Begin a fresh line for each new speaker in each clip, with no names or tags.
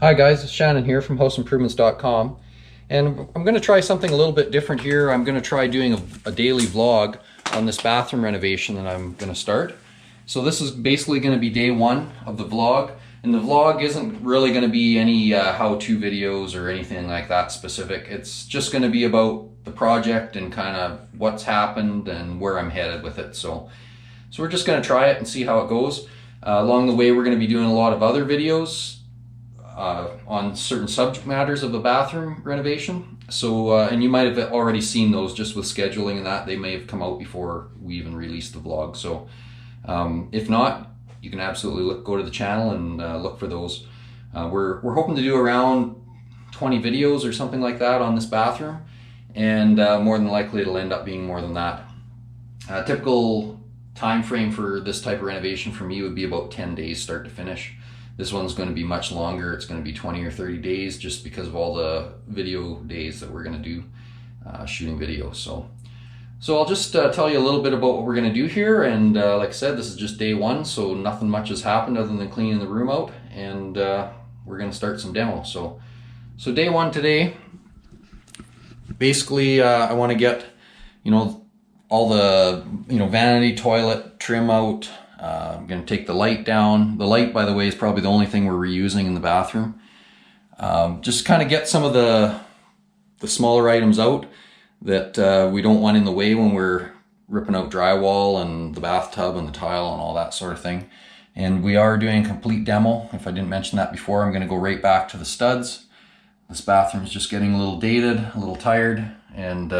Hi guys, it's Shannon here from houseimprovements.com, and I'm going to try something a little bit different here. I'm going to try doing a daily vlog on this bathroom renovation that I'm going to start. So this is basically going to be day one of the vlog, and the vlog isn't really going to be any how-to videos or anything like that specific. It's just going to be about the project and kind of what's happened and where I'm headed with it. So we're just going to try it and see how it goes. Along the way, we're going to be doing a lot of other videos on certain subject matters of the bathroom renovation. So, and you might have already seen those just with scheduling and that. They may have come out before we even released the vlog. So if not, you can absolutely go to the channel and look for those. We're hoping to do around 20 videos or something like that on this bathroom, and more than likely it'll end up being more than that. Typical time frame for this type of renovation for me would be about 10 days start to finish. This one's going to be much longer. It's going to be 20 or 30 days just because of all the video days that we're going to do shooting video. So I'll just tell you a little bit about what we're going to do here. And like I said, this is just day one, so nothing much has happened other than cleaning the room out. And we're going to start some demo. So day one today, basically I want to get, all the, vanity toilet trim out. I'm going to take the light down. The light, by the way, is probably the only thing we're reusing in the bathroom. Just kind of get some of the smaller items out that we don't want in the way when we're ripping out drywall and the bathtub and the tile and all that sort of thing. And we are doing a complete demo. If I didn't mention that before, I'm going to go right back to the studs. This bathroom is just getting a little dated, a little tired, and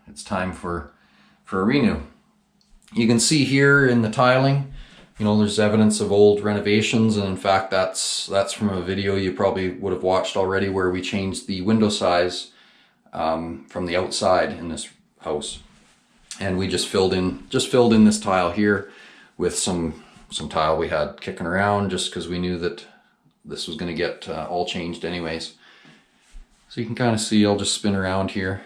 it's time for a renew. You can see here in the tiling, there's evidence of old renovations, and in fact that's from a video you probably would have watched already where we changed the window size from the outside in this house. And we just filled in this tile here with some tile we had kicking around just because we knew that this was going to get all changed anyways. So you can kind of see, I'll just spin around here.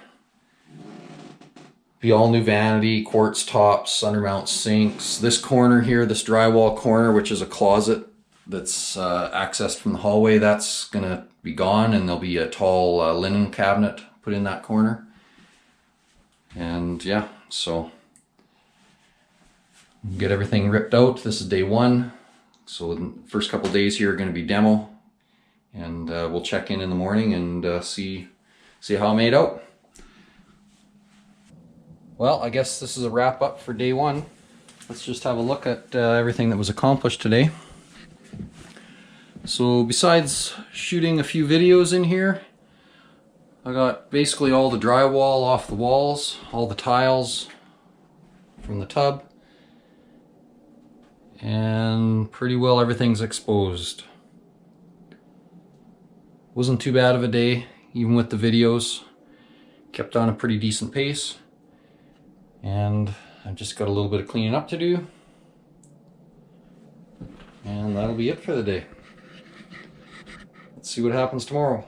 Be all new vanity, quartz tops, undermount sinks. This corner here, this drywall corner, which is a closet that's accessed from the hallway, that's gonna be gone, and there'll be a tall linen cabinet put in that corner. And yeah, so get everything ripped out. This is day one. So the first couple days here are gonna be demo, and we'll check in the morning and see how it made out. Well, I guess this is a wrap up for day one. Let's just have a look at everything that was accomplished today. So besides shooting a few videos in here, I got basically all the drywall off the walls, all the tiles from the tub, and pretty well everything's exposed. Wasn't too bad of a day, even with the videos. Kept on a pretty decent pace. And I've just got a little bit of cleaning up to do, and that'll be it for the day. Let's see what happens tomorrow.